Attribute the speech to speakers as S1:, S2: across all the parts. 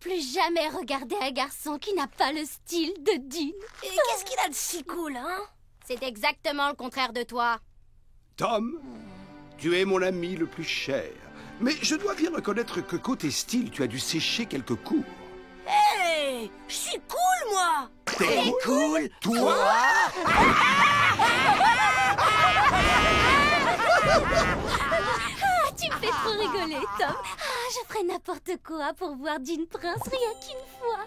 S1: Plus jamais regarder un garçon qui n'a pas le style de Dean.
S2: Et qu'est-ce qu'il a de si cool, hein?
S1: C'est exactement le contraire de toi.
S3: Tom, tu es mon ami le plus cher. Mais je dois bien reconnaître que côté style, tu as dû sécher quelques cours.
S2: Hey, je suis cool, moi!
S3: T'es cool, toi?
S1: Tu me fais trop rigoler, Tom. Je ferais n'importe quoi pour voir Dean Prince rien qu'une fois.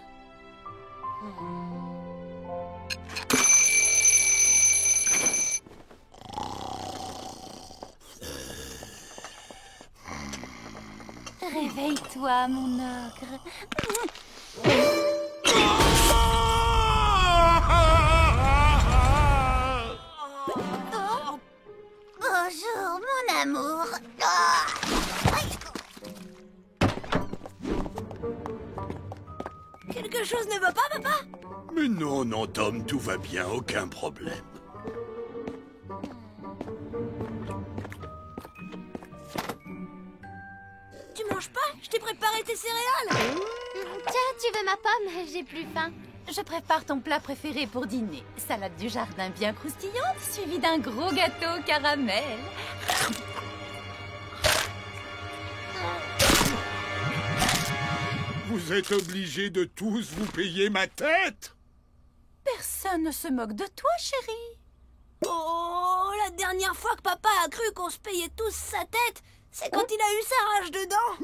S1: Réveille-toi, mon ogre.
S4: Bonjour, mon amour.
S2: Quelque chose ne va pas, papa?
S5: Mais non, non, Tom, tout va bien, aucun problème.
S2: Tu manges pas? Je t'ai préparé tes céréales.
S1: Tiens, tu veux ma pomme? J'ai plus faim.
S6: Je prépare ton plat préféré pour dîner. Salade du jardin bien croustillante, suivie d'un gros gâteau au caramel.
S5: Vous êtes obligés de tous vous payer ma tête?
S6: Personne ne se moque de toi, chérie.
S2: Oh, la dernière fois que papa a cru qu'on se payait tous sa tête, c'est quand il a eu sa rage dedans.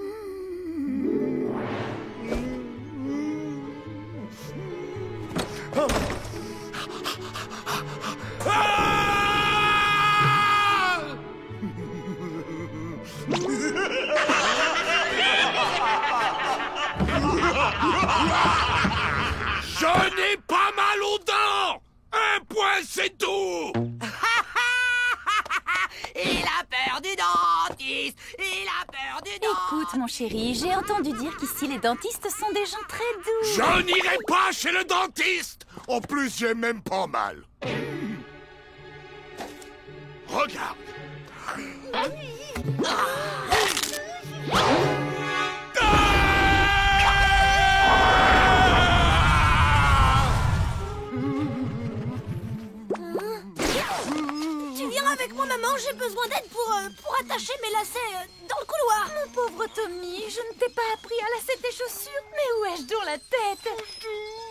S5: Je n'ai pas mal aux dents! Un point, c'est tout!
S2: Il a peur du dentiste. Il a peur du dentiste.
S6: Écoute, mon chéri, j'ai entendu dire qu'ici les dentistes sont des gens très doux.
S5: Je n'irai pas chez le dentiste! En plus, j'ai même pas mal. Regarde.
S2: Tu viens avec moi, maman? J'ai besoin d'aide pour attacher mes lacets dans le couloir.
S6: Mon pauvre Tommy, je ne t'ai pas appris à lasser tes chaussures. Mais où ai-je donc la tête?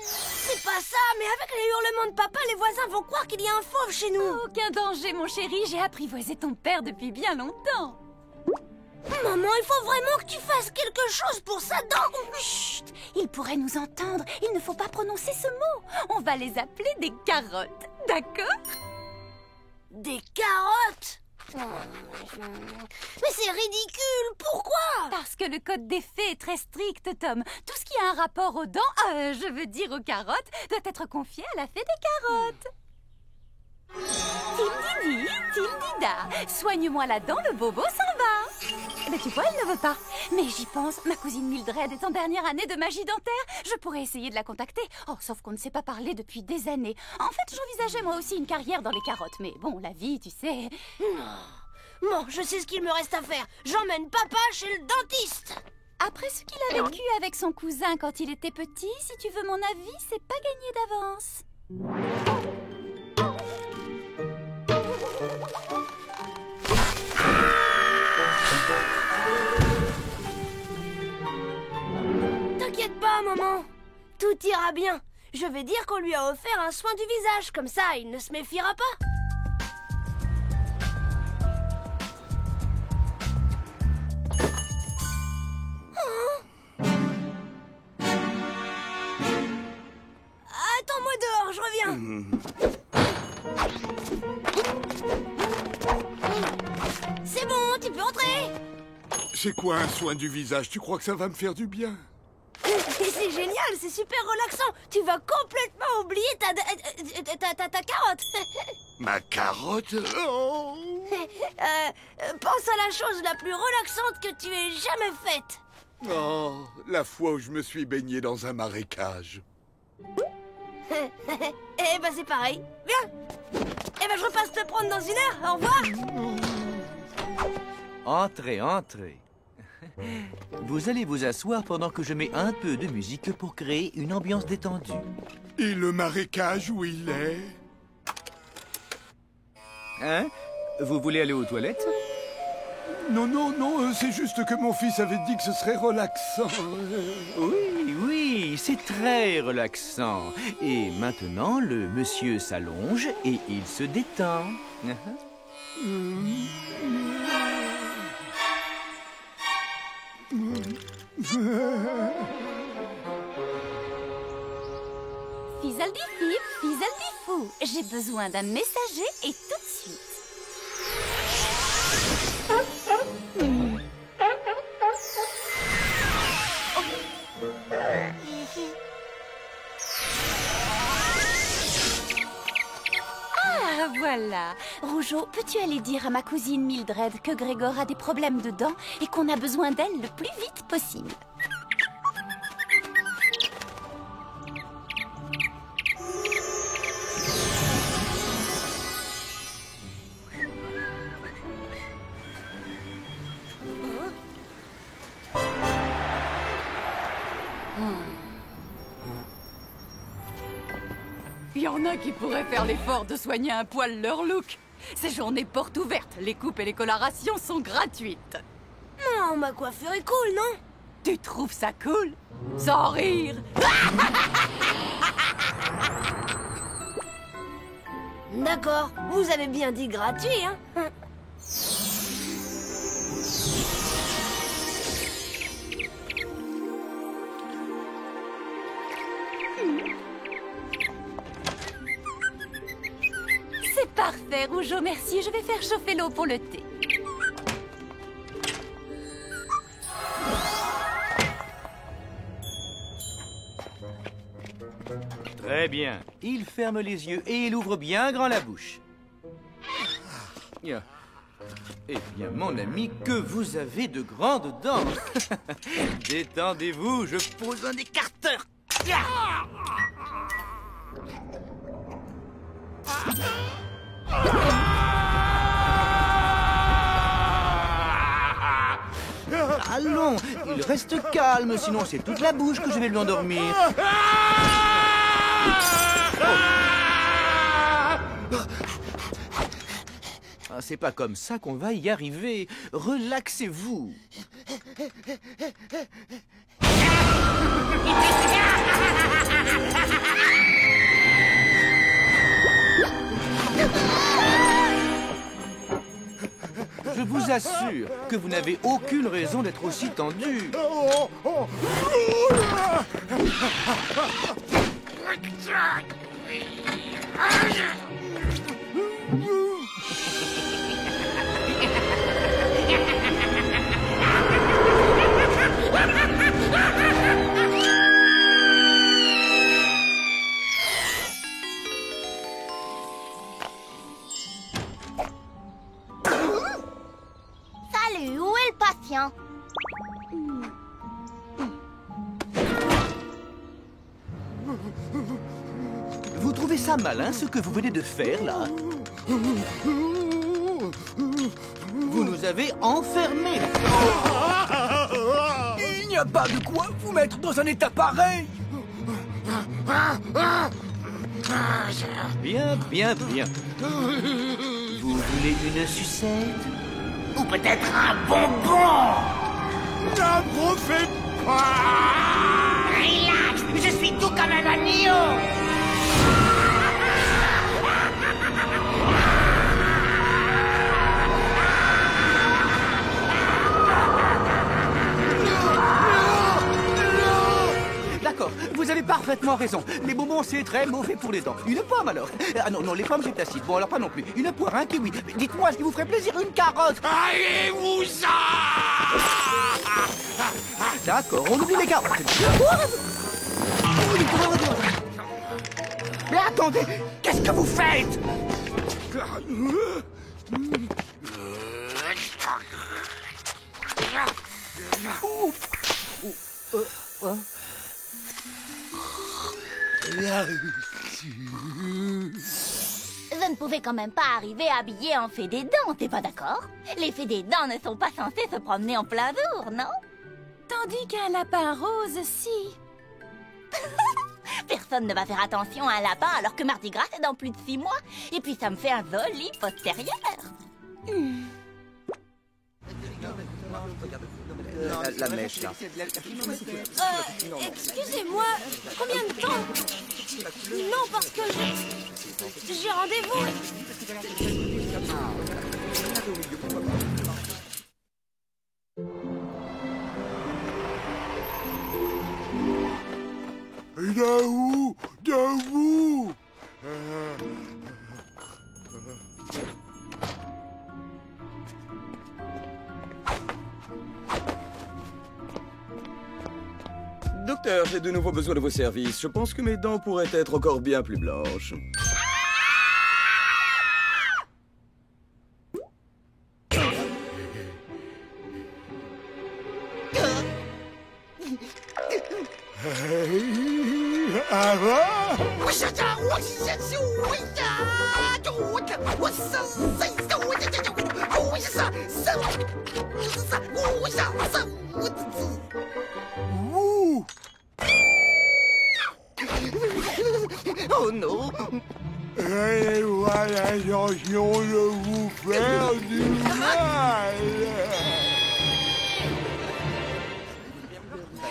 S2: C'est pas ça, mais avec les hurlements de papa, les voisins vont croire qu'il y a un fauve chez nous.
S6: Aucun danger, mon chéri, j'ai apprivoisé ton père depuis bien longtemps.
S2: Maman, il faut vraiment que tu fasses quelque chose pour sa dent.
S6: Chut, il pourrait nous entendre. Il ne faut pas prononcer ce mot. On va les appeler des carottes, d'accord?
S2: Des carottes? Mais c'est ridicule, pourquoi?
S6: Parce que le code des fées est très strict, Tom. Tout ce qui a un rapport aux dents, je veux dire aux carottes, doit être confié à la fée des carottes. Tildidi, Tildida, soigne-moi la dent, le bobo s'en va. Mais tu vois, elle ne veut pas. Mais j'y pense, ma cousine Mildred est en dernière année de magie dentaire. Je pourrais essayer de la contacter. Oh, sauf qu'on ne s'est pas parlé depuis des années. En fait, j'envisageais moi aussi une carrière dans les carottes. Mais bon, la vie, tu sais...
S2: Bon, je sais ce qu'il me reste à faire. J'emmène papa chez le dentiste.
S6: Après ce qu'il a vécu avec son cousin quand il était petit, si tu veux mon avis, c'est pas gagné d'avance.
S2: T'inquiète pas, maman. Tout ira bien. Je vais dire qu'on lui a offert un soin du visage. Comme ça, il ne se méfiera pas. Attends-moi dehors, je reviens. C'est bon, tu peux entrer.
S5: C'est quoi un soin du visage? Tu crois que ça va me faire du bien?
S2: C'est génial, c'est super relaxant. Tu vas complètement oublier ta carotte.
S5: Ma carotte? Oh.
S2: Pense à la chose la plus relaxante que tu aies jamais faite.
S5: Oh, La fois où je me suis baigné dans un marécage.
S2: Eh ben c'est pareil. Viens. Eh ben je repasse te prendre dans 1 heure. Au revoir.
S7: Entrez, entrez. Vous allez vous asseoir pendant que je mets un peu de musique pour créer une ambiance détendue.
S5: Et le marécage où il est?
S7: Hein? Vous voulez aller aux toilettes?
S5: Non, non, non, c'est juste que mon fils avait dit que ce serait relaxant.
S7: Oui, oui, c'est très relaxant. Et maintenant, le monsieur s'allonge et il se détend.
S6: Fizzle-di-fib, fizzle-di-fou. J'ai besoin d'un messager et tout de suite. Ah, voilà. Rougeau, peux-tu aller dire à ma cousine Mildred que Grégor a des problèmes de dents et qu'on a besoin d'elle le plus vite possible? Il y en a qui pourraient faire l'effort de soigner un poil leur look. Ces journées portes ouvertes, les coupes et les colorations sont gratuites.
S2: Non, ma coiffure est cool, non?
S6: Tu trouves ça cool? Sans rire.
S2: D'accord, vous avez bien dit gratuit, hein?
S6: C'est parfait, Rougeau, merci. Je vais faire chauffer l'eau pour le thé.
S7: Très bien. Il ferme les yeux et il ouvre bien grand la bouche. Eh bien, mon ami, que vous avez de grandes dents. Détendez-vous, je pose un écarteur. Allons, il reste calme, sinon c'est toute la bouche que je vais lui endormir. Ah, c'est pas comme ça qu'on va y arriver. Relaxez-vous. Je vous assure que vous n'avez aucune raison d'être aussi tendu.
S4: Salut, où est le patient?
S7: Vous trouvez ça malin, ce que vous venez de faire, là? Vous nous avez enfermés.
S8: Il n'y a pas de quoi vous mettre dans un état pareil.
S7: Bien, bien, bien. Vous voulez une sucette?
S8: Ou peut-être un bonbon.
S5: Ne me fais pas!
S8: Relax, je suis tout comme un agneau.
S7: D'accord, vous avez parfaitement raison. Les bonbons, c'est très mauvais pour les dents. Une pomme, alors? Ah non, non, les pommes, c'est acide. Bon, alors pas non plus. Une poire, un kiwi. Dites-moi, ce qui vous ferait plaisir, une carotte.
S5: Allez-vous-en!
S7: D'accord, on oublie les carottes.
S8: Mais attendez, qu'est-ce que vous faites?
S4: Je ne pouvais quand même pas arriver habillée en fée des dents, t'es pas d'accord? Les fées des dents ne sont pas censées se promener en plein jour, non?
S6: Tandis qu'un lapin rose, si.
S4: Personne ne va faire attention à un lapin alors que Mardi Gras c'est dans plus de 6 mois. Et puis ça me fait un joli postérieur.
S7: La mèche, là.
S2: Excusez-moi, combien de temps? Non, parce que j'ai rendez-vous.
S5: Daou, Daou.
S9: Docteur, j'ai de nouveau besoin de vos services. Je pense que mes dents pourraient être encore bien plus blanches.
S5: Ah va? Ouh.
S7: Oh non!
S5: Et voilà l'intention de vous faire du mal.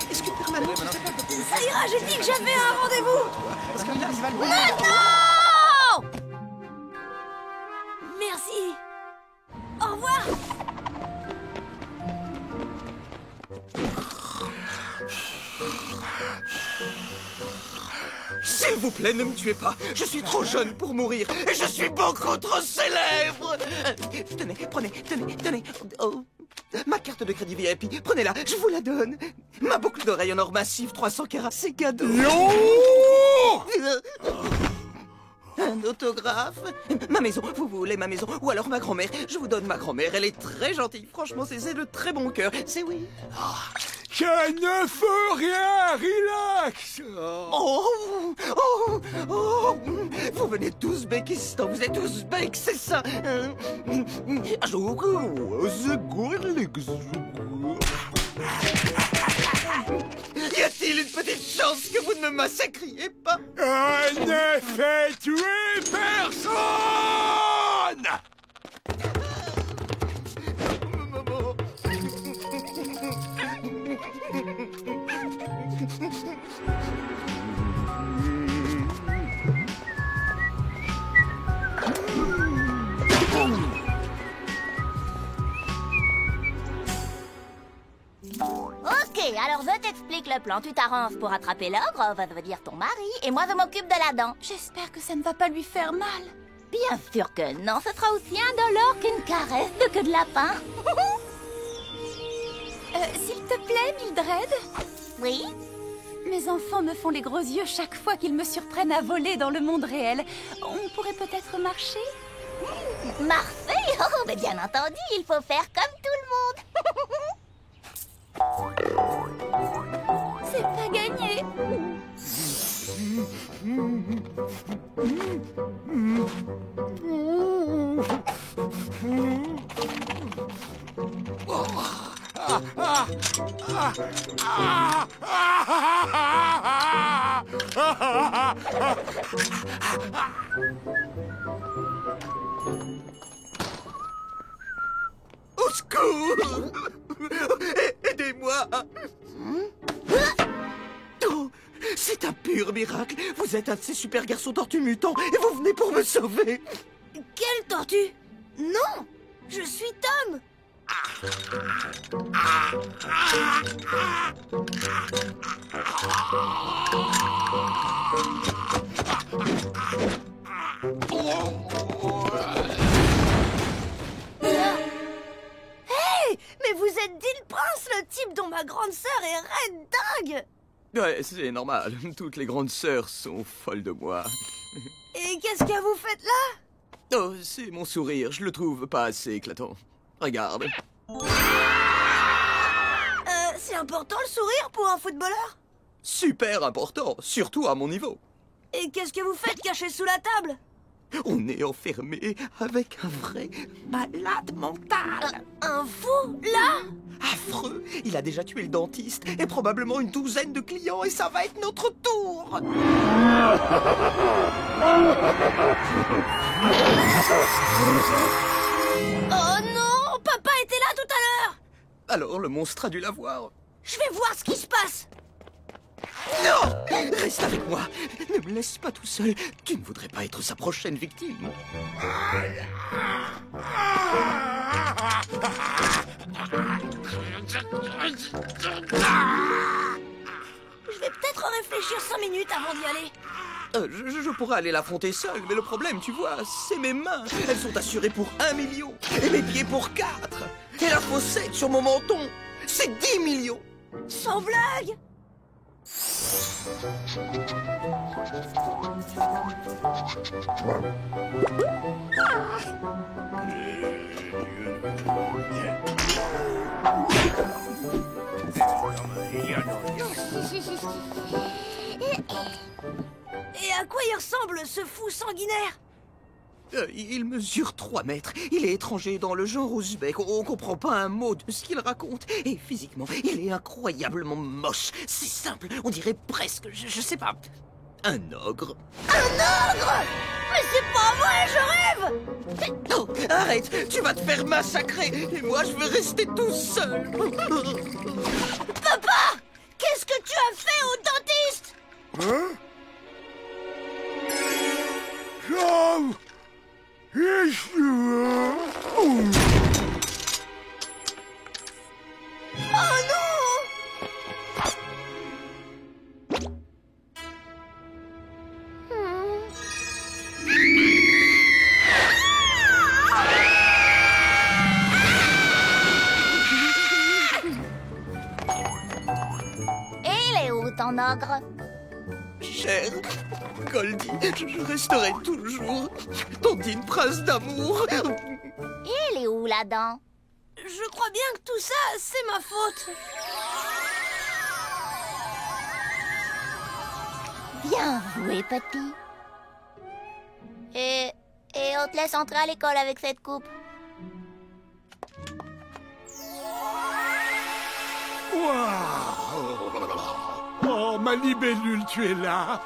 S7: Est-ce que permanent...
S2: Ça ira, j'ai dit que j'avais un rendez-vous.
S4: Non!
S2: Merci. Au revoir.
S7: S'il vous plaît, ne me tuez pas. Je suis trop jeune pour mourir et je suis beaucoup trop célèbre. Tenez, tenez. Oh. Ma carte de crédit VIP, prenez-la, je vous la donne. Ma boucle d'oreille en or massif, 300 carats, c'est cadeau. Un autographe? Ma maison, vous voulez ma maison? Ou alors ma grand-mère? Je vous donne ma grand-mère, elle est très gentille. Franchement, c'est de très bon cœur. C'est oui.
S5: Ça ne fait rien, relax.
S7: Vous venez d'Ouzbékistan, vous êtes ouzbek, c'est ça? Y a-t-il une petite chance que vous ne me massacriez pas?
S5: Ne fais tuer personne.
S4: Ok, alors je t'explique le plan. Tu t'arranges pour attraper l'ogre, va devenir ton mari, et moi je m'occupe de la dent.
S6: J'espère que ça ne va pas lui faire mal.
S4: Bien sûr que non, ce sera aussi indolore qu'une caresse de queue de lapin.
S6: S'il te plaît, Mildred,
S4: Oui?
S6: mes enfants me font les gros yeux chaque fois qu'ils me surprennent à voler dans le monde réel. On pourrait peut-être marcher?
S4: Marseille? Oh, mais bien entendu, il faut faire comme tout le monde.
S6: C'est pas gagné.
S7: Au secours! Aidez-moi! Oh, c'est un pur miracle! Vous êtes un de ces super garçons tortues mutants et vous venez pour me sauver!
S2: Quelle tortue? Non, je suis Tom. Hey, mais vous êtes Deal Prince, le type dont ma grande sœur est reine dingue.
S9: Ouais, c'est normal. Toutes les grandes sœurs sont folles de moi.
S2: Et qu'est-ce que vous faites là?
S9: Oh, c'est mon sourire. Je le trouve pas assez éclatant. Regarde.
S2: C'est important le sourire pour un footballeur?
S7: Super important, surtout à mon niveau.
S2: Et qu'est-ce que vous faites caché sous la table?
S7: On est enfermé avec un vrai malade mental.
S2: Un fou, là?
S7: Affreux. Il a déjà tué le dentiste et probablement une douzaine de clients et ça va être notre tour.
S2: Oh non! Papa était là tout à l'heure!
S7: Alors le monstre a dû la voir.
S2: Je vais voir ce qui se passe!
S7: Non! Reste avec moi. Ne me laisse pas tout seul. Tu ne voudrais pas être sa prochaine victime.
S2: Je vais peut-être réfléchir 5 minutes avant d'y aller.
S7: Je pourrais aller l'affronter seul, mais le problème, tu vois, c'est mes mains. Elles sont assurées pour 1 million et mes pieds pour 4. Et la fossette sur mon menton, c'est 10 millions.
S2: Sans blague! Et à quoi il ressemble ce fou sanguinaire?
S7: Il mesure 3 mètres. Il est étranger dans le genre ouzbek. On comprend pas un mot de ce qu'il raconte. Et physiquement, il est incroyablement moche. C'est simple, on dirait presque, je sais pas, un ogre.
S2: Un ogre? Mais c'est pas vrai, je rêve!
S7: Oh, arrête, tu vas te faire massacrer. Et moi, je vais rester tout seul.
S2: Papa! Qu'est-ce que tu as fait au dentiste?
S5: Hein?
S2: Oh non!
S4: Et il est où ton ogre?
S7: Cher Goldie, je resterai toujours ton digne prince d'amour.
S4: Et il est où là-dedans?
S2: Je crois bien que tout ça, c'est ma faute.
S4: Bien joué, petit. Et on te laisse entrer à l'école avec cette coupe.
S5: Oh, ma libellule, tu es là.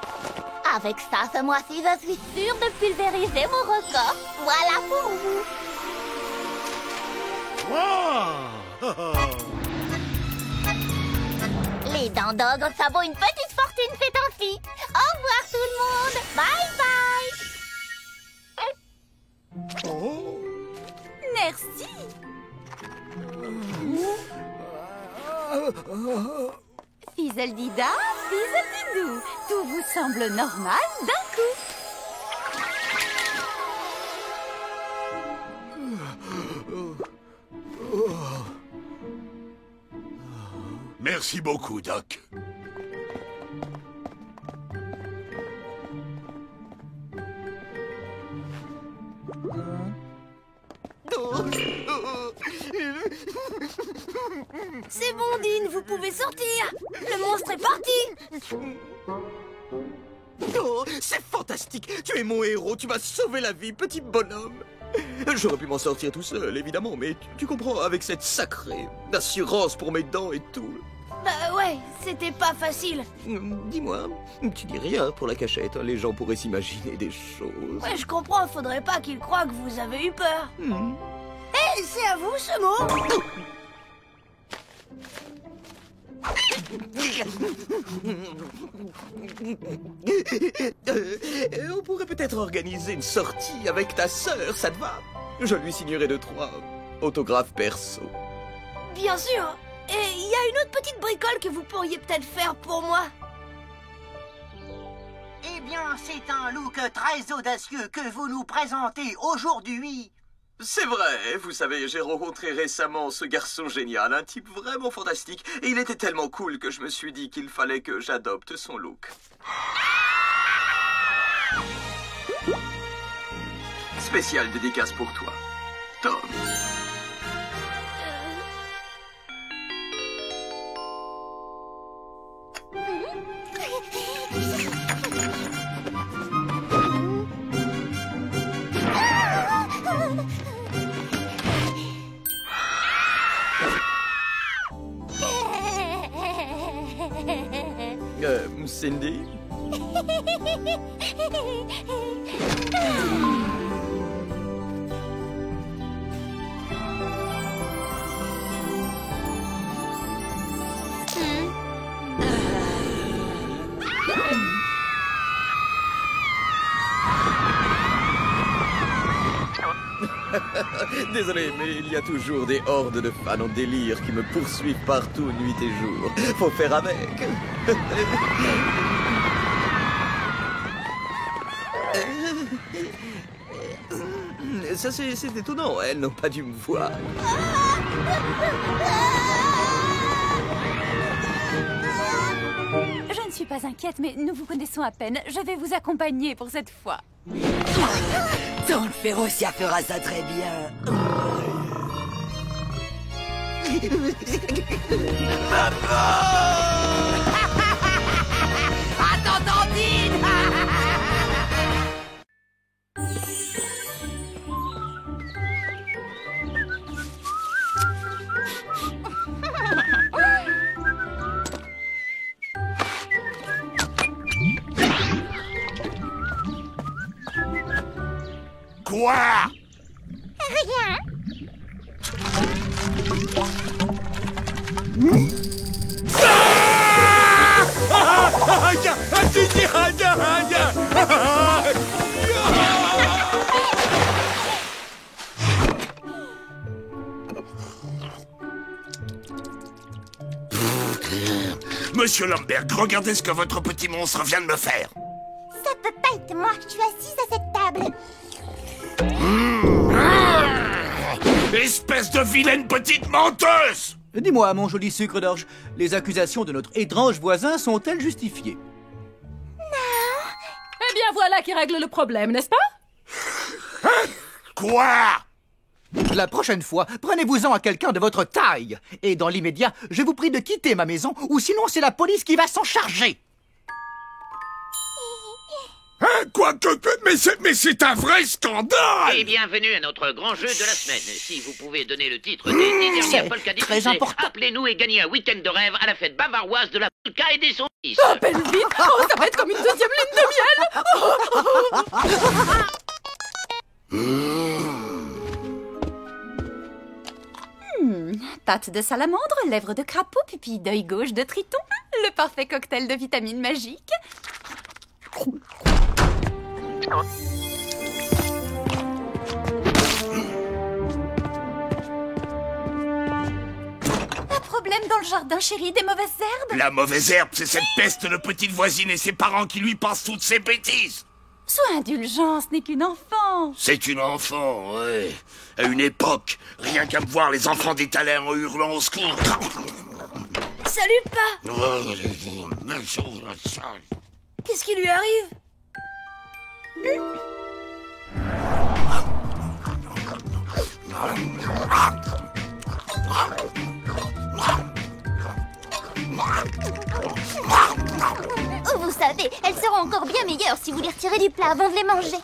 S4: Avec ça, ce mois-ci, je suis sûre de pulvériser mon record. Voilà pour vous. Les dents d'ogre, ça vaut une petite fortune ces temps-ci. Au revoir tout le monde. Bye bye.
S5: Oh.
S6: Merci. Fizzle-dida, fizzle-didou. Tout vous semble normal d'un coup.
S5: Merci beaucoup, Doc.
S2: C'est bon, Dean, vous pouvez sortir. Le monstre est parti.
S7: Oh, c'est fantastique. Tu es mon héros, tu m'as sauvé la vie, petit bonhomme. J'aurais pu m'en sortir tout seul, évidemment, mais tu comprends, avec cette sacrée assurance pour mes dents et tout.
S2: Bah ouais, c'était pas facile.
S7: Dis-moi, tu dis rien pour la cachette, hein, les gens pourraient s'imaginer des choses.
S2: Ouais, je comprends, faudrait pas qu'il croie que vous avez eu peur. Hé, c'est à vous ce mot?
S7: On pourrait peut-être organiser une sortie avec ta sœur, ça te va? Je lui signerai 2-3 autographes perso.
S2: Bien sûr. Et il y a une autre petite bricole que vous pourriez peut-être faire pour moi.
S8: Eh bien, c'est un look très audacieux que vous nous présentez aujourd'hui.
S9: C'est vrai, vous savez, j'ai rencontré récemment ce garçon génial, un type vraiment fantastique, et il était tellement cool que je me suis dit qu'il fallait que j'adopte son look. Spéciale dédicace pour toi, Tom.
S7: Cindy? Désolé, mais il y a toujours des hordes de fans en délire qui me poursuivent partout, nuit et jour. Faut faire avec. Ça, c'est étonnant. Elles n'ont pas dû me voir.
S6: Je ne suis pas inquiète, mais nous vous connaissons à peine. Je vais vous accompagner pour cette fois.
S10: Ton Férocia fera ça très bien.
S2: Attends, Tandine.
S3: Quoi?
S4: Rien.
S3: Monsieur Lamberg, regardez ce que votre petit monstre vient de me faire.
S4: Ça peut pas être moi. Je suis assise à cette table.
S3: Espèce de vilaine petite menteuse!
S11: Dis-moi, mon joli sucre d'orge, les accusations de notre étrange voisin sont-elles justifiées?
S12: Eh bien voilà qui règle le problème, n'est-ce pas?
S3: Quoi?
S11: La prochaine fois, prenez-vous-en à quelqu'un de votre taille. Et dans l'immédiat, je vous prie de quitter ma maison, ou sinon c'est la police qui va s'en charger.
S3: Hein, quoi que... Mais c'est un vrai scandale!
S13: Et bienvenue à notre grand jeu de la semaine. Si vous pouvez donner le titre des 10 dernières polkas diffusées, appelez-nous et gagnez un week-end de rêve à la fête bavaroise de la polka et des saucisses.
S12: Appelle vite. Oh, ça va être comme une deuxième lune de miel.
S6: Pattes de salamandre, lèvres de crapaud, pupille d'œil gauche de triton. Le parfait cocktail de vitamines magiques. Un problème dans le jardin, chérie, des mauvaises herbes?
S3: La mauvaise herbe, c'est cette peste de petite voisine et ses parents qui lui pensent toutes ces bêtises.
S6: Sois indulgent, ce n'est qu'une enfant.
S3: C'est une enfant, ouais. À une époque, rien qu'à me voir les enfants d'étaler en hurlant au secours.
S2: Salut, pas. Qu'est-ce qui lui arrive?
S4: Oh, vous savez, elles seront encore bien meilleures si vous les retirez du plat avant de les manger.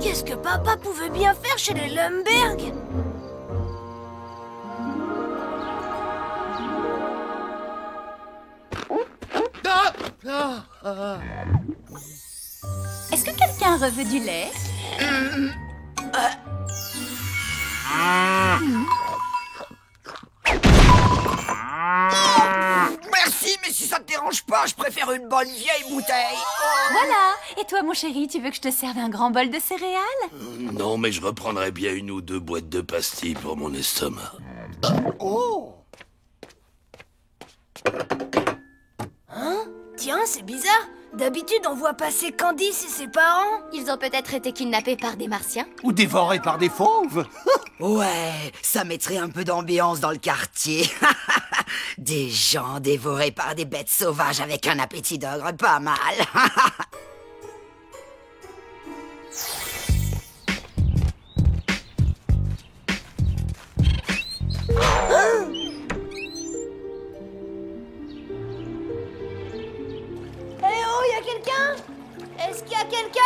S2: Qu'est-ce que papa pouvait bien faire chez les Lamberg?
S6: Est-ce que quelqu'un veut du lait?
S10: Merci, mais si ça te dérange pas, je préfère une bonne vieille bouteille.
S6: Voilà. Et toi, mon chéri, tu veux que je te serve un grand bol de céréales?
S3: Non, mais je reprendrai bien une ou deux boîtes de pastilles pour mon estomac.
S10: Oh!
S2: Hein? Tiens, c'est bizarre. D'habitude, on voit passer Candice et ses parents.
S1: Ils ont peut-être été kidnappés par des martiens.
S5: Ou dévorés par des fauves.
S10: Ouais, ça mettrait un peu d'ambiance dans le quartier. Des gens dévorés par des bêtes sauvages avec un appétit d'ogre pas mal.
S2: quelqu'un?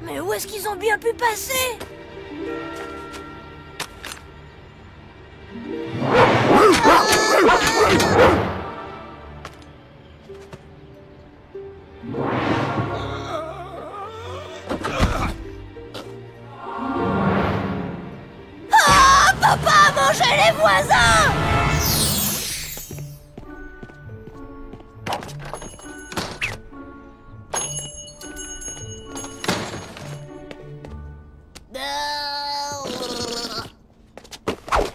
S2: Mais où est-ce qu'ils ont bien pu passer? Ah, papa a mangé les voisins!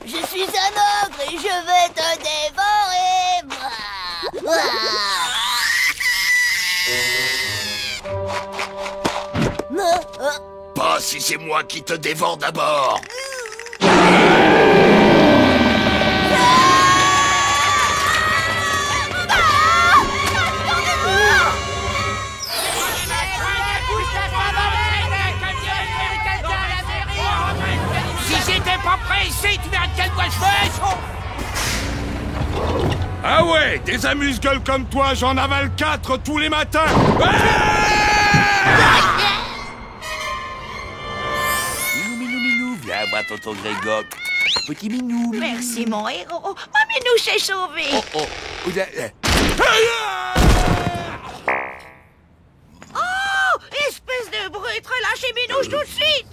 S4: Je suis un ogre et je vais te dévorer.
S14: Pas si c'est moi qui te dévore d'abord.
S15: Si j'étais pas prêt ici, tu verrais de quel bois je fais.
S5: Ah ouais, des amuse-gueules comme toi, j'en avale 4 tous les matins.
S14: Minou, viens voir tonton Grégor. Petit Minou.
S10: Merci, mon héros. Ma minouche est sauvée. Oh, espèce de brute, relâchez Minouche tout de suite.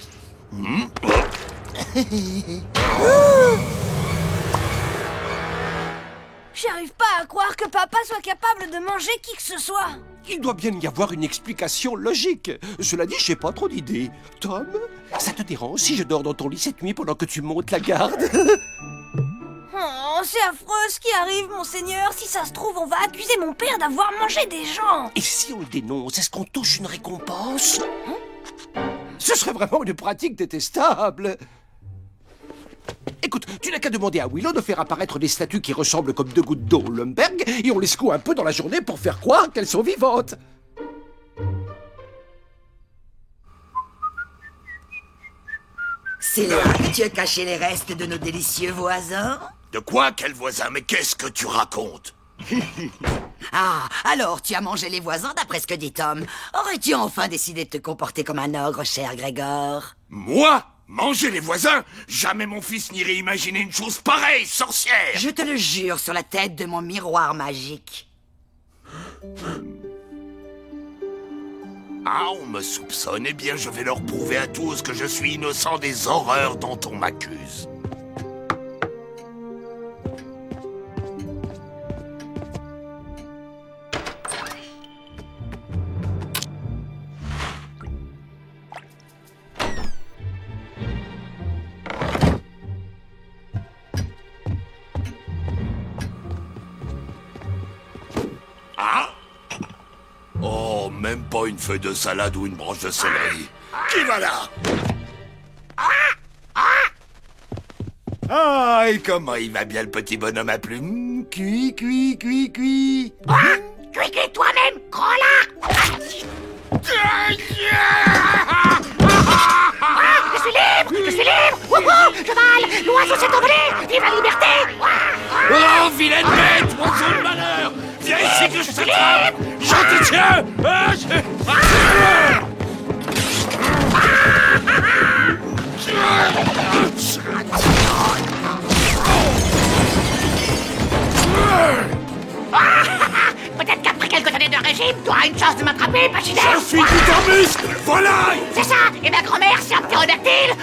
S2: J'arrive pas à croire que papa soit capable de manger qui que ce soit.
S3: Il doit bien y avoir une explication logique. Cela dit, j'ai pas trop d'idées. Tom, ça te dérange si je dors dans ton lit cette nuit pendant que tu montes la garde?
S2: Oh, c'est affreux ce qui arrive, monseigneur. Si ça se trouve, on va accuser mon père d'avoir mangé des gens.
S3: Et si on le dénonce, est-ce qu'on touche une récompense? Ce serait vraiment une pratique détestable. Écoute, tu n'as qu'à demander à Willow de faire apparaître des statues qui ressemblent comme 2 gouttes d'eau au Lumberg et on les secoue un peu dans la journée pour faire croire qu'elles sont vivantes.
S10: C'est là que tu as caché les restes de nos délicieux voisins?
S14: De quoi, quel voisin? Mais qu'est-ce que tu racontes?
S10: Ah, alors tu as mangé les voisins d'après ce que dit Tom. Aurais-tu enfin décidé de te comporter comme un ogre, cher Grégor?
S14: Moi? Manger les voisins? Jamais mon fils n'irait imaginer une chose pareille, sorcière!
S10: Je te le jure sur la tête de mon miroir magique.
S14: Ah, on me soupçonne. Eh bien, je vais leur prouver à tous que je suis innocent des horreurs dont on m'accuse. Ah! Oh, même pas une feuille de salade ou une branche de céleri. Qui va là? Ah, et comment il va bien le petit bonhomme à plumes? Cui.
S15: Cuis toi-même, gros là. Je suis libre. Wouhou, cheval, l'oiseau s'est envolé. Vive la liberté.
S14: Oh, vilaine bête, mon son de malheur! Viens ici que je t'attrape! Je te tiens!
S15: Peut-être qu'après quelques années de régime, tu auras une chance de m'attraper, Pachyderme.
S14: Je suis tout en muscle! Voilà!
S15: C'est ça. Et ma grand-mère, c'est un ptérodactyle.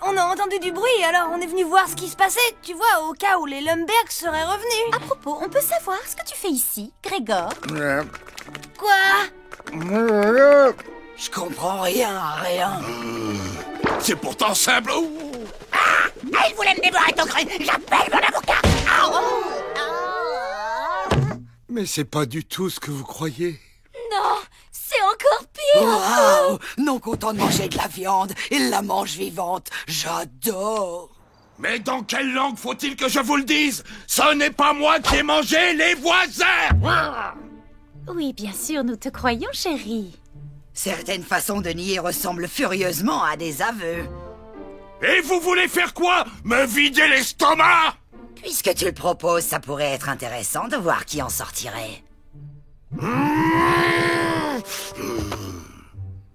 S2: On a entendu du bruit, alors on est venu voir ce qui se passait, tu vois, au cas où les Lumberg seraient revenus.
S6: À propos, on peut savoir ce que tu fais ici, Grégor?
S2: Quoi?
S10: Je comprends rien.
S14: C'est pourtant simple.
S15: Il voulait me dévorer ton cru. J'appelle mon avocat.
S5: Mais c'est pas du tout ce que vous croyez.
S1: Non, c'est encore pire.
S10: Waouh! Non content de manger de la viande, il la mange vivante. J'adore.
S14: Mais dans quelle langue faut-il que je vous le dise? Ce n'est pas moi qui ai mangé, les voisins!
S6: Oui, bien sûr, nous te croyons, chérie.
S10: Certaines façons de nier ressemblent furieusement à des aveux.
S14: Et vous voulez faire quoi? Me vider l'estomac?
S10: Puisque tu le proposes, ça pourrait être intéressant de voir qui en sortirait.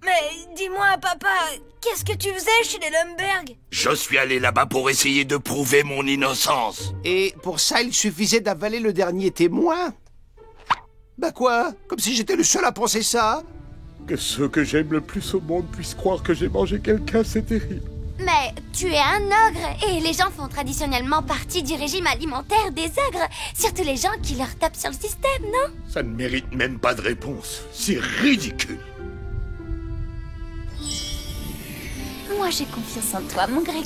S2: Mais dis-moi, papa, qu'est-ce que tu faisais chez les Lumberg?
S14: Je suis allé là-bas pour essayer de prouver mon innocence.
S3: Et pour ça, il suffisait d'avaler le dernier témoin? Bah quoi? Comme si j'étais le seul à penser ça?
S5: Que ceux que j'aime le plus au monde puissent croire que j'ai mangé quelqu'un, c'est terrible.
S1: Mais tu es un ogre, et les gens font traditionnellement partie du régime alimentaire des ogres. Surtout les gens qui leur tapent sur le système, non?
S14: Ça ne mérite même pas de réponse. C'est ridicule.
S6: Moi, j'ai confiance en toi, mon Grégor.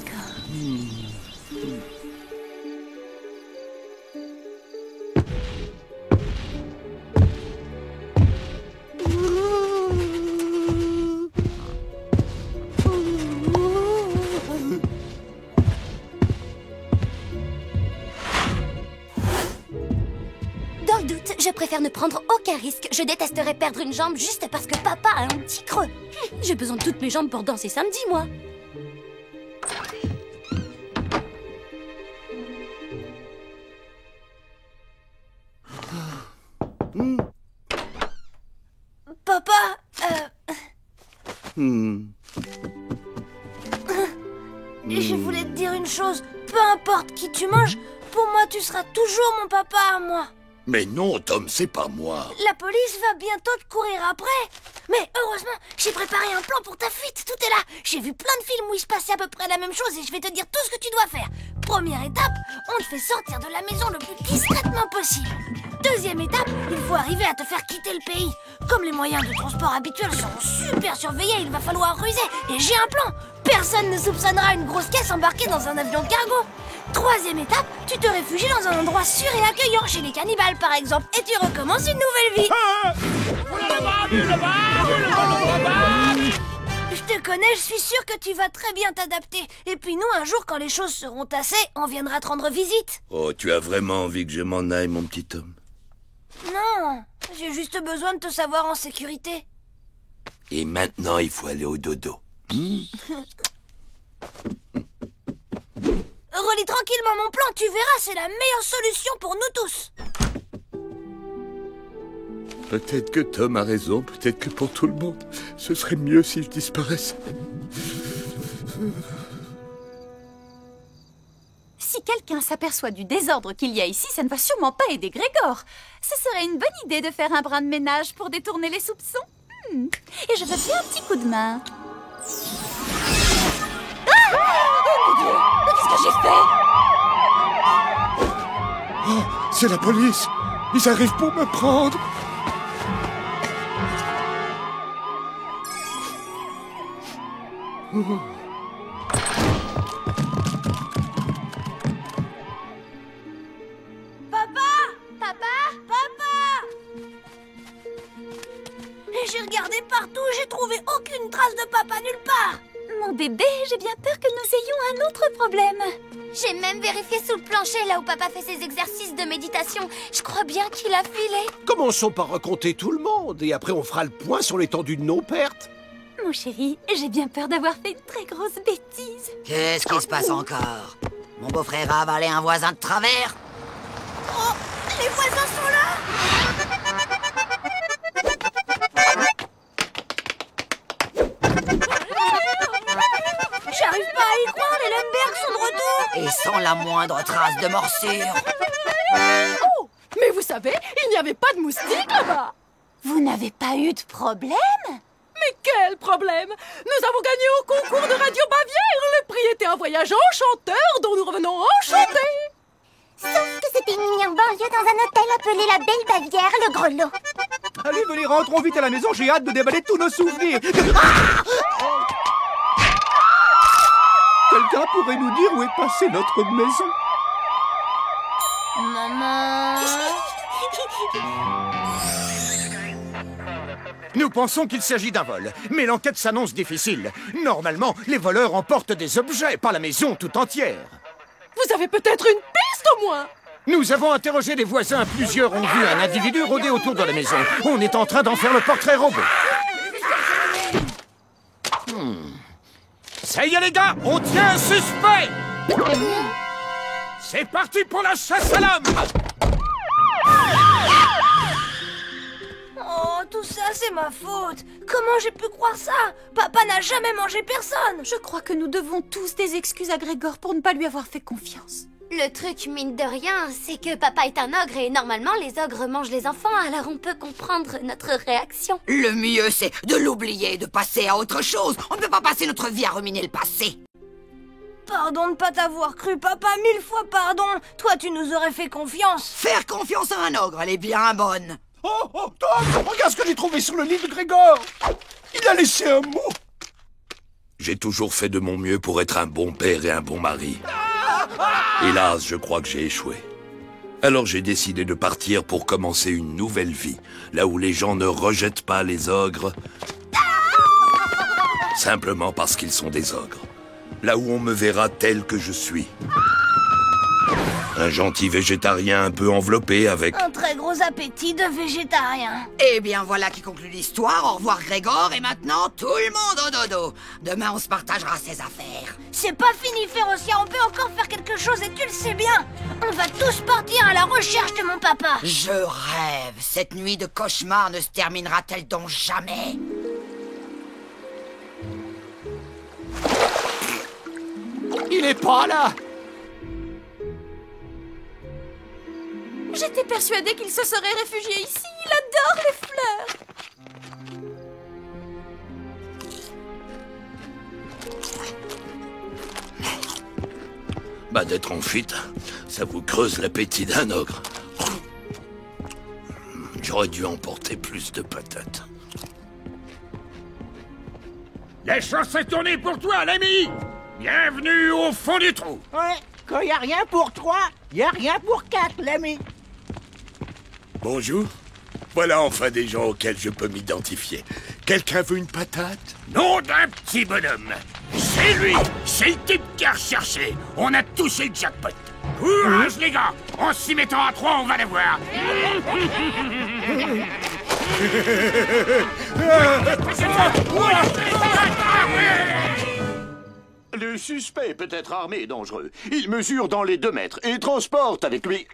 S1: Dans le doute, je préfère ne prendre aucun risque. Je détesterais perdre une jambe juste parce que papa a un petit creux. J'ai besoin de toutes mes jambes pour danser samedi, moi.
S2: Papa, je voulais te dire une chose. Peu importe qui tu manges, pour moi tu seras toujours mon papa à moi.
S14: Mais non, Tom, c'est pas moi.
S2: La police va bientôt te courir après. Mais heureusement, j'ai préparé un plan pour ta fuite. Tout est là. J'ai vu plein de films où il se passait à peu près la même chose et je vais te dire tout ce que tu dois faire. Première étape, on te fait sortir de la maison le plus discrètement possible. Deuxième étape, il faut arriver à te faire quitter le pays. Comme les moyens de transport habituels seront super surveillés, il va falloir ruser. Et j'ai un plan. Personne ne soupçonnera une grosse caisse embarquée dans un avion cargo. Troisième étape, tu te réfugies dans un endroit sûr et accueillant, chez les cannibales par exemple, et tu recommences une nouvelle vie. Je te connais, je suis sûre que tu vas très bien t'adapter. Et puis nous, un jour, quand les choses seront tassées, on viendra te rendre visite.
S14: Oh, tu as vraiment envie que je m'en aille, mon petit Tom?
S2: Non, j'ai juste besoin de te savoir en sécurité.
S14: Et maintenant, il faut aller au dodo.
S2: Relis tranquillement mon plan, tu verras, c'est la meilleure solution pour nous tous.
S5: Peut-être que Tom a raison, peut-être que pour tout le monde, ce serait mieux s'il disparaissait.
S6: Si quelqu'un s'aperçoit du désordre qu'il y a ici, ça ne va sûrement pas aider Grégor. Ce serait une bonne idée de faire un brin de ménage pour détourner les soupçons. Et je veux bien un petit coup de main. Ah! Oh mon Dieu! Mais qu'est-ce que j'ai fait?
S5: Oh, c'est la police! Ils arrivent pour me prendre! Oh.
S2: J'ai regardé partout, j'ai trouvé aucune trace de papa nulle part.
S6: Mon bébé, j'ai bien peur que nous ayons un autre problème.
S1: J'ai même vérifié sous le plancher, là où papa fait ses exercices de méditation. Je crois bien qu'il a filé.
S3: Commençons par raconter tout le monde, et après on fera le point sur l'étendue de nos pertes.
S6: Mon chéri, j'ai bien peur d'avoir fait une très grosse bêtise.
S10: Qu'est-ce qui se passe encore? Mon beau-frère a avalé un voisin de travers?
S2: Oh, les voisins sont là! J'arrive pas à y croire, les Lumberg sont de retour!
S10: Et sans la moindre trace de morsure.
S12: Oh! Mais vous savez, il n'y avait pas de moustiques là-bas!
S6: Vous n'avez pas eu de problème?
S12: Mais quel problème! Nous avons gagné au concours de Radio Bavière! Le prix était un voyage enchanteur dont nous revenons enchantés!
S1: Sauf que c'était une nuit en banlieue dans un hôtel appelé la Belle Bavière, le Grelot.
S11: Allez, venez, rentrons vite à la maison, j'ai hâte de déballer tous nos souvenirs.
S5: Quelqu'un pourrait nous dire où est passée notre maison?
S2: Maman...
S16: Nous pensons qu'il s'agit d'un vol, mais l'enquête s'annonce difficile. Normalement, les voleurs emportent des objets, pas la maison tout entière.
S12: Vous avez peut-être une piste au moins?
S16: Nous avons interrogé des voisins. Plusieurs ont vu un individu rôder autour de la maison. On est en train d'en faire le portrait robot. Ça y est les gars, on tient un suspect. C'est parti pour la chasse à l'homme.
S2: Oh, tout ça, c'est ma faute. Comment j'ai pu croire ça? Papa n'a jamais mangé personne.
S6: Je crois que nous devons tous des excuses à Grégor pour ne pas lui avoir fait confiance.
S1: Le truc, mine de rien, c'est que papa est un ogre et normalement les ogres mangent les enfants, alors on peut comprendre notre réaction.
S10: Le mieux, c'est de l'oublier et de passer à autre chose. On ne peut pas passer notre vie à ruminer le passé.
S2: Pardon de ne pas t'avoir cru, papa, 1000 fois pardon. Toi, tu nous aurais fait confiance.
S10: Faire confiance à un ogre, elle est bien bonne.
S3: Oh, Tom, regarde ce que j'ai trouvé sur le lit de Grégor. Il a laissé un mot.
S14: J'ai toujours fait de mon mieux pour être un bon père et un bon mari. Hélas, je crois que j'ai échoué. Alors j'ai décidé de partir pour commencer une nouvelle vie, là où les gens ne rejettent pas les ogres, simplement parce qu'ils sont des ogres. Là où on me verra tel que je suis. Un gentil végétarien un peu enveloppé avec...
S2: Un très gros appétit de végétarien.
S10: Eh bien, voilà qui conclut l'histoire. Au revoir Grégor, et maintenant, tout le monde au dodo. Demain, on se partagera ses affaires.
S2: C'est pas fini, Férocia, on peut encore faire quelque chose et tu le sais bien. On va tous partir à la recherche de mon papa.
S10: Je rêve. Cette nuit de cauchemar ne se terminera-t-elle donc jamais?
S3: Il est pas là.
S6: J'étais persuadée qu'il se serait réfugié ici. Il adore les fleurs.
S14: Bah, d'être en fuite, ça vous creuse l'appétit d'un ogre. J'aurais dû emporter plus de patates.
S16: La chance est tournée pour toi, l'ami. Bienvenue au fond du trou.
S17: Ouais, quand y a rien pour 3, y a rien pour 4, l'ami.
S14: Bonjour. Voilà enfin des gens auxquels je peux m'identifier. Quelqu'un veut une patate?
S16: Nom d'un petit bonhomme. C'est lui. C'est le type qui a recherché. On a touché le jackpot. Courage, les gars. En s'y mettant à 3, on va les voir.
S18: Le suspect peut être armé et dangereux. Il mesure dans les 2 mètres et transporte avec lui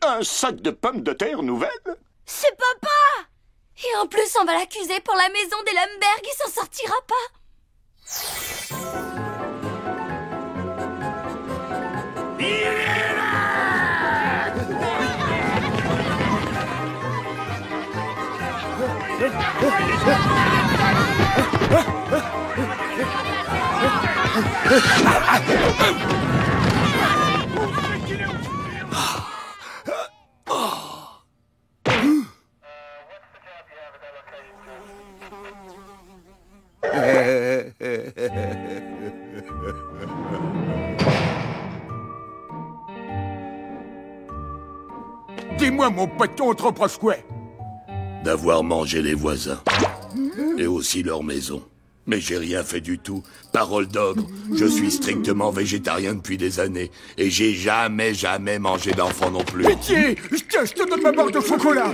S18: un sac de pommes de terre nouvelles.
S2: C'est papa!
S1: Et en plus, on va l'accuser pour la maison des Lemberg, il s'en sortira pas.
S16: Dis-moi, mon poton trop proche quoi?
S14: D'avoir mangé les voisins. Et aussi leur maison. Mais j'ai rien fait du tout. Parole d'ogre, je suis strictement végétarien depuis des années. Et j'ai jamais mangé d'enfant non plus.
S16: Pitié! Tiens, je te donne ma barre de chocolat.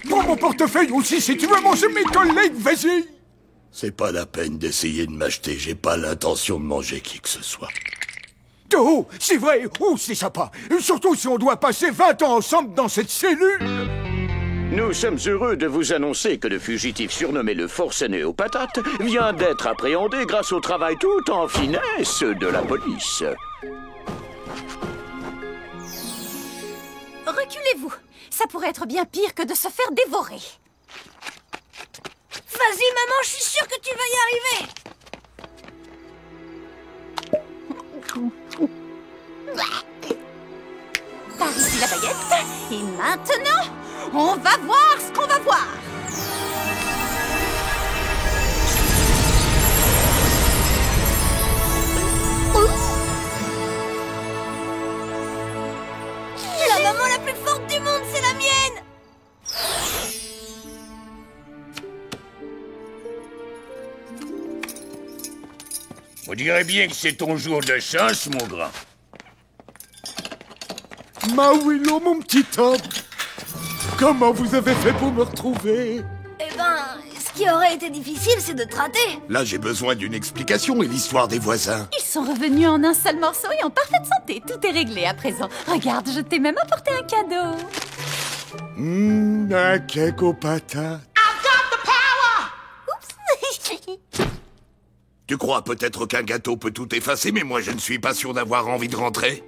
S16: Prends mon portefeuille aussi si tu veux manger mes collègues, vas-y.
S14: C'est pas la peine d'essayer de m'acheter. J'ai pas l'intention de manger qui que ce soit.
S16: Oh, c'est vrai. Oh, c'est sympa. Surtout si on doit passer 20 ans ensemble dans cette cellule.
S18: Nous sommes heureux de vous annoncer que le fugitif surnommé le forcené aux patates vient d'être appréhendé grâce au travail tout en finesse de la police.
S6: Reculez-vous. Ça pourrait être bien pire que de se faire dévorer.
S2: Vas-y, maman, je suis sûre que tu vas y arriver.
S6: Par ici la baguette. Et maintenant, on va voir ce qu'on va voir.
S2: La maman la plus forte du monde, c'est la mienne.
S16: Vous direz bien que c'est ton jour de chance, mon grand.
S5: Ma Willow, mon petit Tom. Comment vous avez fait pour me retrouver?
S2: Eh ben, ce qui aurait été difficile, c'est de te rater.
S14: Là, j'ai besoin d'une explication et l'histoire des voisins.
S6: Ils sont revenus en un seul morceau et en parfaite santé. Tout est réglé à présent. Regarde, je t'ai même apporté un cadeau.
S5: Un cake aux patates.
S14: Tu crois peut-être qu'un gâteau peut tout effacer, mais moi je ne suis pas sûr d'avoir envie de rentrer.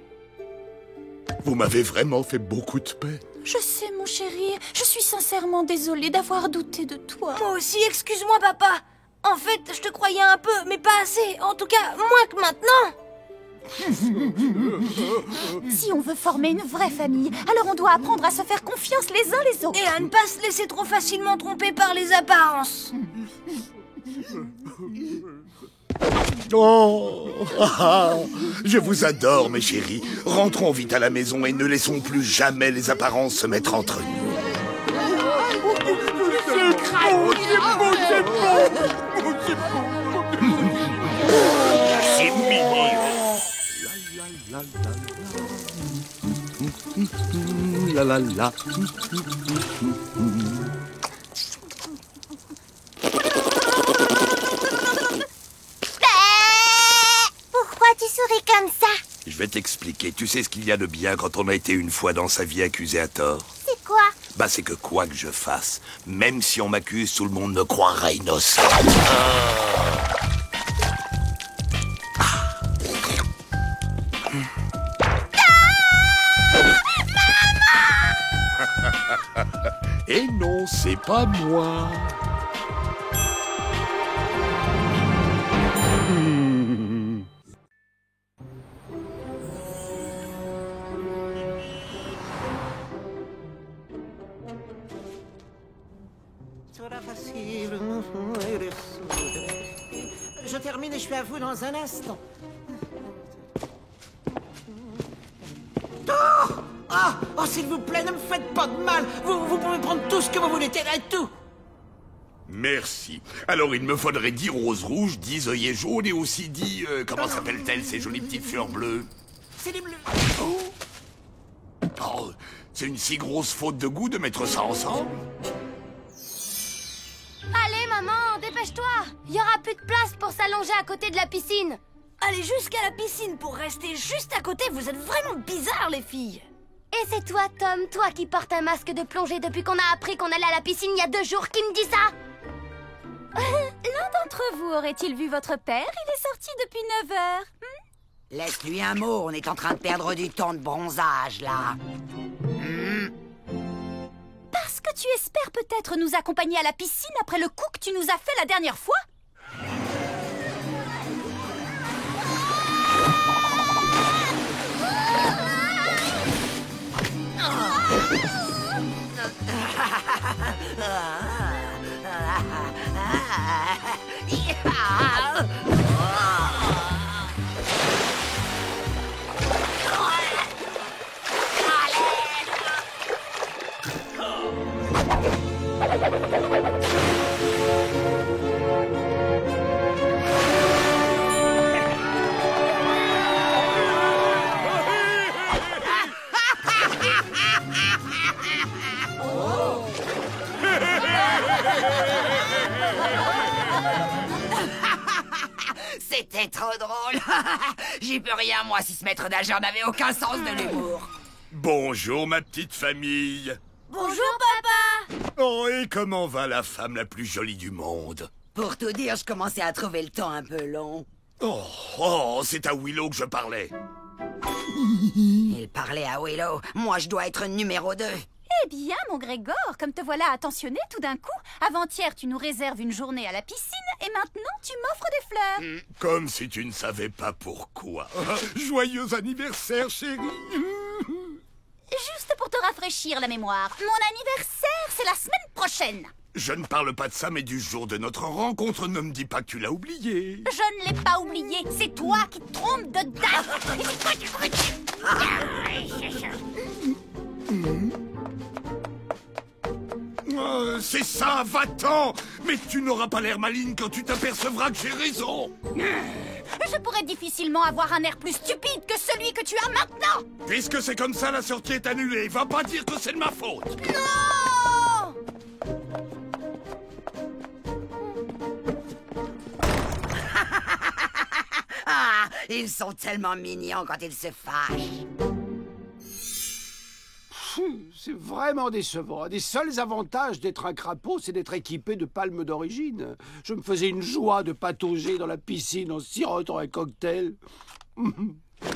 S5: Vous m'avez vraiment fait beaucoup de peine.
S6: Je sais, mon chéri. Je suis sincèrement désolée d'avoir douté de toi.
S2: Moi aussi, excuse-moi, papa. En fait, je te croyais un peu, mais pas assez. En tout cas, moins que maintenant.
S6: Si on veut former une vraie famille, alors on doit apprendre à se faire confiance les uns les autres.
S2: Et à ne pas se laisser trop facilement tromper par les apparences.
S14: Oh, je vous adore, mes chéris. Rentrons vite à la maison et ne laissons plus jamais les apparences se mettre entre nous.
S16: C'est mignon.
S5: La la la.
S1: Pourquoi tu souris comme ça?
S14: Je vais t'expliquer. Tu sais ce qu'il y a de bien quand on a été une fois dans sa vie accusé à tort?
S1: C'est quoi?
S14: Bah c'est que quoi que je fasse, même si on m'accuse, tout le monde me croira innocent. Et non, c'est pas moi.
S17: Je termine et je suis à vous dans un instant. Oh, s'il vous plaît, ne me faites pas de mal. Vous pouvez prendre tout ce que vous voulez, et tout.
S14: Merci. Alors il me faudrait 10 roses rouges, 10 œillets jaunes et aussi 10... comment s'appellent-elles ces jolies petites fleurs bleues?
S17: C'est les bleus.
S14: Oh, c'est une si grosse faute de goût de mettre ça ensemble.
S1: Allez, maman, dépêche-toi. Il y aura plus de place pour s'allonger à côté de la piscine.
S2: Allez jusqu'à la piscine pour rester juste à côté. Vous êtes vraiment bizarres, les filles.
S1: Et c'est toi, Tom, toi qui portes un masque de plongée depuis qu'on a appris qu'on allait à la piscine il y a 2 jours, qui me dit ça?
S6: L'un d'entre vous aurait-il vu votre père? Il est sorti depuis 9 heures.
S10: Laisse-lui un mot, on est en train de perdre du temps de bronzage, là.
S6: Parce que tu espères peut-être nous accompagner à la piscine après le coup que tu nous as fait la dernière fois?
S10: C'était trop drôle. J'y peux rien, moi, si ce maître nageur n'avait aucun sens de l'humour.
S14: Bonjour, ma petite famille.
S2: Bonjour, papa.
S14: Oh, et comment va la femme la plus jolie du monde?
S10: Pour tout dire, je commençais à trouver le temps un peu long.
S14: Oh, c'est à Willow que je parlais.
S10: Il parlait à Willow. Moi, je dois être numéro 2.
S6: Eh bien, mon Grégor, comme te voilà attentionné tout d'un coup. Avant-hier, tu nous réserves une journée à la piscine et maintenant, tu m'offres des fleurs.
S14: Comme si tu ne savais pas pourquoi. Joyeux anniversaire, chérie.
S6: Juste pour te rafraîchir la mémoire, mon anniversaire, c'est la semaine prochaine.
S14: Je ne parle pas de ça, mais du jour de notre rencontre. Ne me dis pas que tu l'as oublié.
S6: Je ne l'ai pas oublié. C'est toi qui te trompes de date.
S14: C'est ça, va-t'en. Mais tu n'auras pas l'air maligne quand tu t'apercevras que j'ai raison.
S6: Je pourrais difficilement avoir un air plus stupide que celui que tu as maintenant.
S14: Puisque c'est comme ça, la sortie est annulée. Va pas dire que c'est de ma faute.
S2: Non!
S10: Ah, ils sont tellement mignons quand ils se fâchent.
S3: C'est vraiment décevant. Un des seuls avantages d'être un crapaud, c'est d'être équipé de palmes d'origine. Je me faisais une joie de patauger dans la piscine en sirotant un cocktail.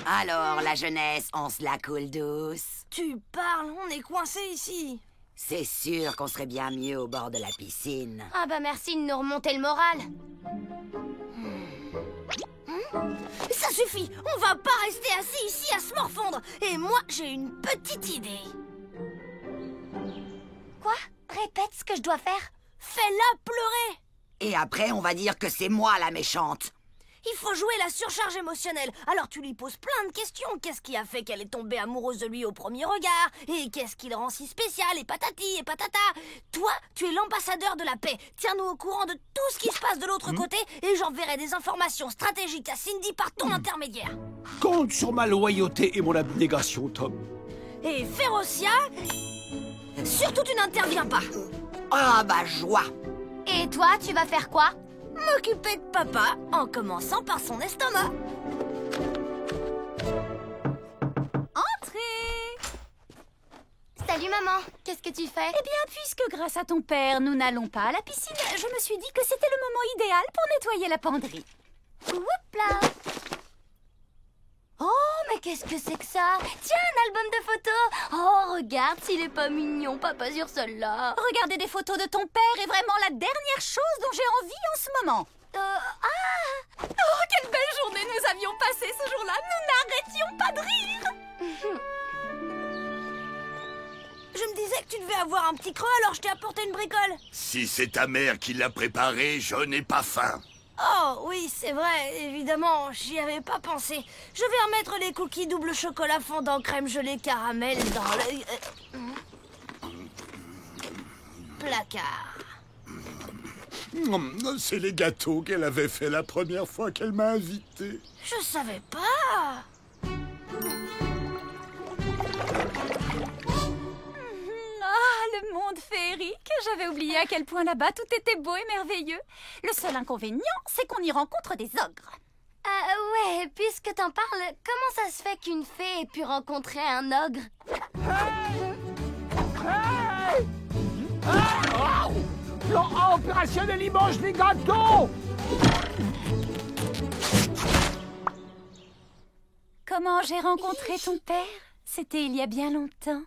S10: Alors, la jeunesse, on se la coule douce.
S2: Tu parles, on est coincé ici.
S10: C'est sûr qu'on serait bien mieux au bord de la piscine.
S1: Ah bah merci de nous remonter le moral.
S2: Ça suffit, on va pas rester assis ici à se morfondre. Et moi, j'ai une petite idée.
S1: Quoi? Répète ce que je dois faire.
S2: Fais-la pleurer.
S10: Et après, on va dire que c'est moi la méchante.
S2: Il faut jouer la surcharge émotionnelle. Alors tu lui poses plein de questions. Qu'est-ce qui a fait qu'elle est tombée amoureuse de lui au premier regard? Et qu'est-ce qui le rend si spécial? Et patati et patata. Toi, tu es l'ambassadeur de la paix. Tiens-nous au courant de tout ce qui se passe de l'autre côté et j'enverrai des informations stratégiques à Cindy par ton intermédiaire.
S3: Compte sur ma loyauté et mon abnégation, Tom.
S2: Et Férocia, surtout tu n'interviens pas.
S10: Ah bah joie.
S1: Et toi, tu vas faire quoi?
S2: M'occuper de papa en commençant par son estomac.
S6: Entrez!
S1: Salut maman, qu'est-ce que tu fais?
S6: Eh bien, puisque grâce à ton père, nous n'allons pas à la piscine, je me suis dit que c'était le moment idéal pour nettoyer la penderie.
S1: Whoopla! Oh, mais qu'est-ce que c'est que ça? Tiens, un album de photos! Oh, regarde s'il est pas mignon, papa sur celle-là.
S6: Regarder des photos de ton père est vraiment la dernière chose dont j'ai envie en ce moment.
S1: Ah!
S6: Oh, quelle belle journée nous avions passée ce jour-là! Nous n'arrêtions pas de rire!
S2: Je me disais que tu devais avoir un petit creux, alors je t'ai apporté une bricole.
S14: Si c'est ta mère qui l'a préparé, je n'ai pas faim.
S2: Oh, oui, c'est vrai, évidemment, j'y avais pas pensé. Je vais remettre les cookies double chocolat fondant crème gelée caramel dans le... placard.
S5: C'est les gâteaux qu'elle avait fait la première fois qu'elle m'a invité.
S2: Je savais pas.
S6: Ah, le monde féerique! J'avais oublié à quel point là-bas tout était beau et merveilleux. Le seul inconvénient, c'est qu'on y rencontre des ogres.
S1: Ouais, puisque t'en parles, comment ça se fait qu'une fée ait pu rencontrer un ogre?
S3: Plan A opérationnel, il mange des gâteaux!
S6: Comment j'ai rencontré ton père? C'était il y a bien longtemps.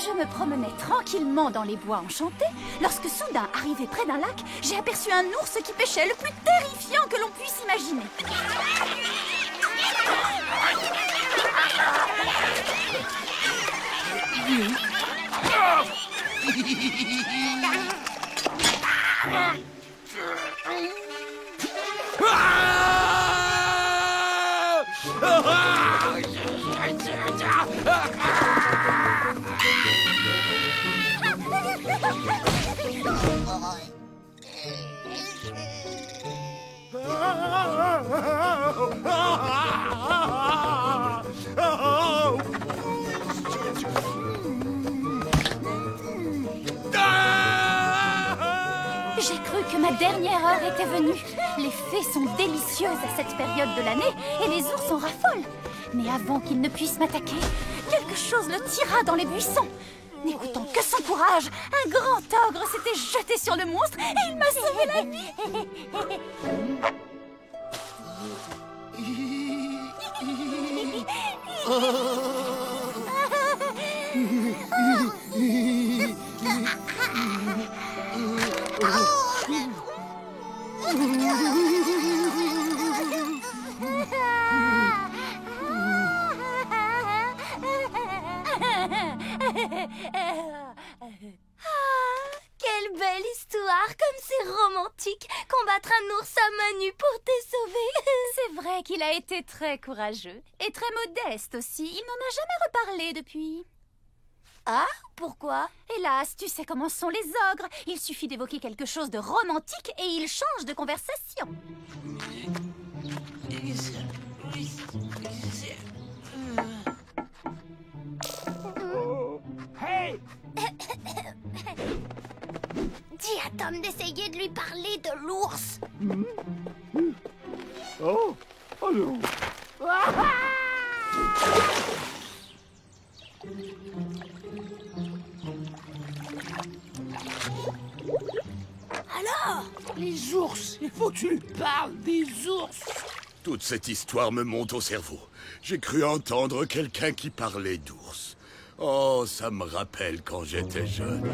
S6: Je me promenais tranquillement dans les bois enchantés lorsque soudain, arrivé près d'un lac, j'ai aperçu un ours qui pêchait le plus terrifiant que l'on puisse imaginer. J'ai cru que ma dernière heure était venue. Les fées sont délicieuses à cette période de l'année et les ours en raffolent. Mais avant qu'il ne puisse m'attaquer, quelque chose le tira dans les buissons. N'écoutant que son courage, un grand ogre s'était jeté sur le monstre et il m'a sauvé la vie.
S1: Quelle belle histoire, comme c'est romantique. Combattre un ours à main nue pour te sauver.
S6: C'est vrai qu'il a été très courageux et très modeste aussi. Il n'en a jamais reparlé depuis.
S2: Ah, pourquoi?
S6: Hélas, tu sais comment sont les ogres. Il suffit d'évoquer quelque chose de romantique et ils changent de conversation.
S3: Hey!
S1: Dis à Tom d'essayer de lui parler de l'ours.
S3: Oh! Oh non!
S2: Alors?
S3: Les ours! Il faut que tu lui parles des ours!
S14: Toute cette histoire me monte au cerveau. J'ai cru entendre quelqu'un qui parlait d'ours. Oh, ça me rappelle quand j'étais jeune.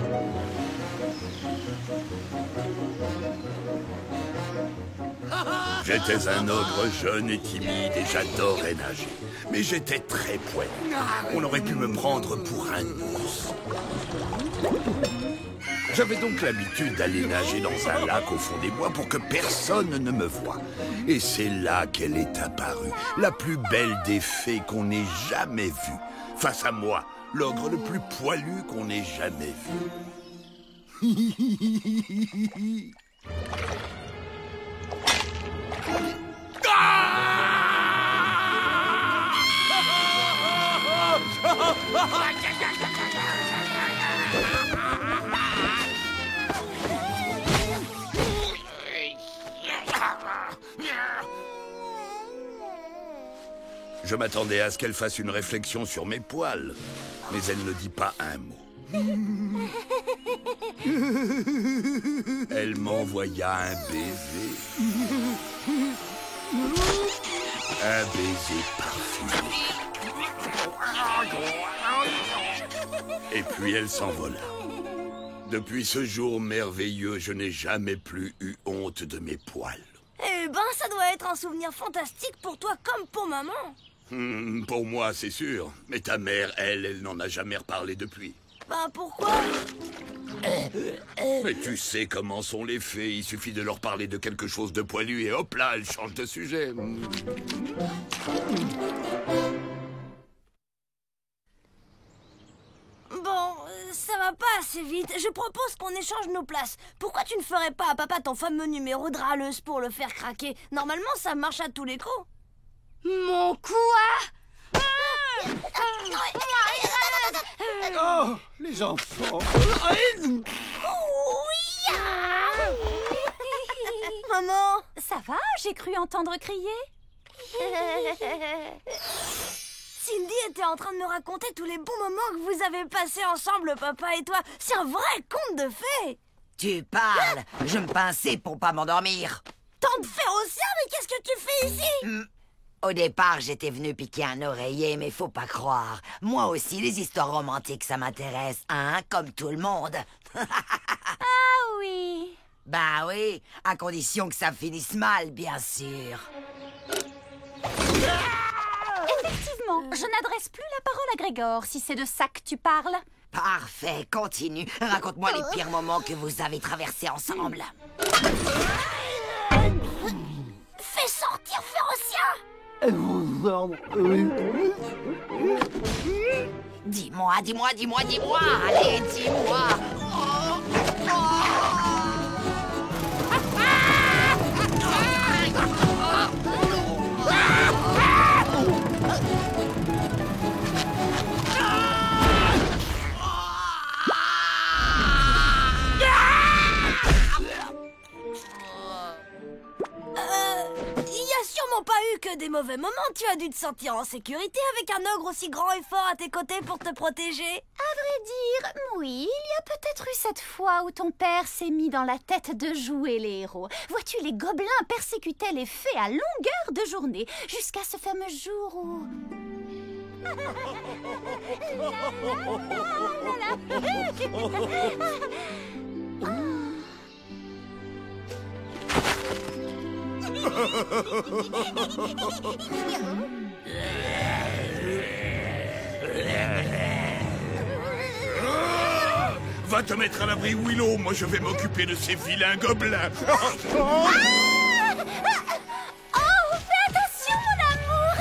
S14: J'étais un ogre jeune et timide et j'adorais nager. Mais j'étais très poilu. On aurait pu me prendre pour un ours. J'avais donc l'habitude d'aller nager dans un lac au fond des bois pour que personne ne me voie. Et c'est là qu'elle est apparue, la plus belle des fées qu'on ait jamais vue. Face à moi, l'ogre le plus poilu qu'on ait jamais vu. Je m'attendais à ce qu'elle fasse une réflexion sur mes poils, mais elle ne dit pas un mot. Elle m'envoya un baiser. Un baiser parfumé. Et puis elle s'envola. Depuis ce jour merveilleux, je n'ai jamais plus eu honte de mes poils.
S2: Eh ben, ça doit être un souvenir fantastique pour toi comme pour maman.
S14: Pour moi, c'est sûr. Mais ta mère, elle n'en a jamais reparlé depuis.
S2: Ben, pourquoi?
S14: Mais tu sais comment sont les fées. Il suffit de leur parler de quelque chose de poilu et hop là, elles changent de sujet.
S2: Bon, ça va pas assez vite. Je propose qu'on échange nos places. Pourquoi tu ne ferais pas à papa ton fameux numéro de râleuse pour le faire craquer? Normalement, ça marche à tous les coups.
S1: Mon quoi?
S3: Oh, les enfants!
S2: Maman!
S6: Ça va? J'ai cru entendre crier.
S2: Cindy était en train de me raconter tous les bons moments que vous avez passés ensemble, papa et toi. C'est un vrai conte de fées.
S10: Tu parles. Je me pinçais pour pas m'endormir.
S2: Tant de Férocien, mais qu'est-ce que tu fais ici?
S10: Au départ, j'étais venu piquer un oreiller, mais faut pas croire. Moi aussi, les histoires romantiques, ça m'intéresse, hein, comme tout le monde.
S6: Ah oui.
S10: Bah oui, à condition que ça finisse mal, bien sûr.
S6: Effectivement, je n'adresse plus la parole à Grégor, si c'est de ça que tu parles.
S10: Parfait, continue. Raconte-moi les pires moments que vous avez traversés ensemble.
S2: Fais sortir Férocien!
S10: Dis-moi, allez, dis-moi.
S2: Pas eu que des mauvais moments. Tu as dû te sentir en sécurité avec un ogre aussi grand et fort à tes côtés pour te protéger.
S6: À vrai dire, oui, il y a peut-être eu cette fois où ton père s'est mis dans la tête de jouer les héros. Vois-tu, les gobelins persécutaient les fées à longueur de journée, jusqu'à ce fameux jour où...
S14: Va te mettre à l'abri, Willow. Moi, je vais m'occuper de ces vilains gobelins.
S6: Oh, fais attention, mon amour.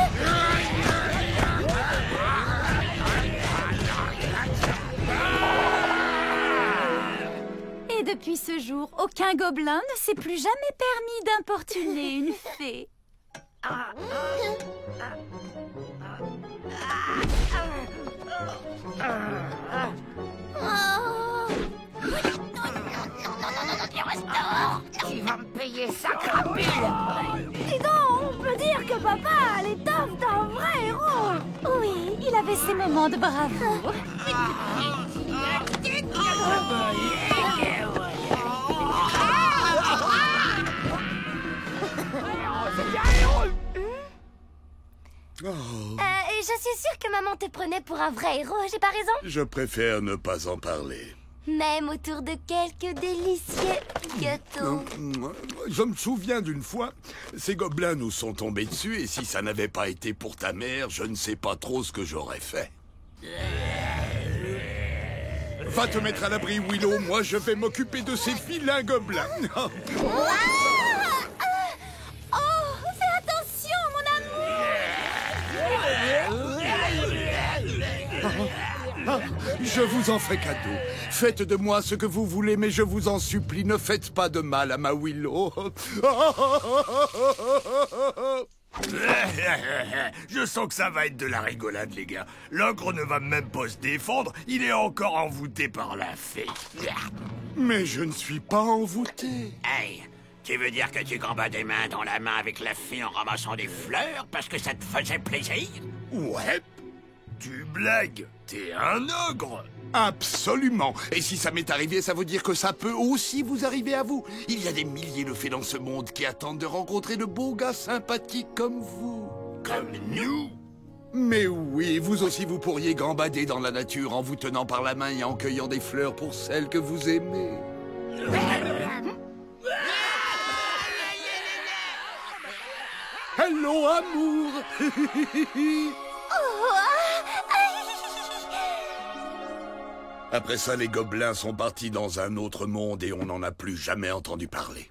S6: ce jour, aucun gobelin ne s'est plus jamais permis d'importuner une fée.
S15: Tu vas me payer ça, crapule.
S2: Dis donc, on peut dire que papa a l'étoffe d'un vrai héros.
S6: Oui, il avait ses moments de bravoure.
S1: Je suis sûre que maman te prenait pour un vrai héros, j'ai pas raison?
S14: Je préfère ne pas en parler.
S1: Même autour de quelques délicieux gâteaux.
S14: Je me souviens d'une fois, ces gobelins nous sont tombés dessus et si ça n'avait pas été pour ta mère, je ne sais pas trop ce que j'aurais fait. Va te mettre à l'abri, Willow. Moi, je vais m'occuper de ces vilains gobelins.
S6: Oh, fais attention, mon amour!
S14: Je vous en fais cadeau. Faites de moi ce que vous voulez, mais je vous en supplie, ne faites pas de mal à ma Willow.
S16: Je sens que ça va être de la rigolade, les gars. L'ogre ne va même pas se défendre, il est encore envoûté par la fée.
S14: Mais je ne suis pas envoûté.
S16: Hey, tu veux dire que tu combats des mains dans la main avec la fée en ramassant des fleurs parce que ça te faisait plaisir?
S14: Ouais.
S16: Tu blagues, t'es un ogre.
S14: Absolument. Et si ça m'est arrivé, ça veut dire que ça peut aussi vous arriver à vous. Il y a des milliers de fées dans ce monde qui attendent de rencontrer de beaux gars sympathiques comme vous.
S16: Comme nous?
S14: Mais oui, vous aussi vous pourriez gambader dans la nature en vous tenant par la main et en cueillant des fleurs pour celles que vous aimez. Hello, amour. Après ça, les gobelins sont partis dans un autre monde et on n'en a plus jamais entendu parler.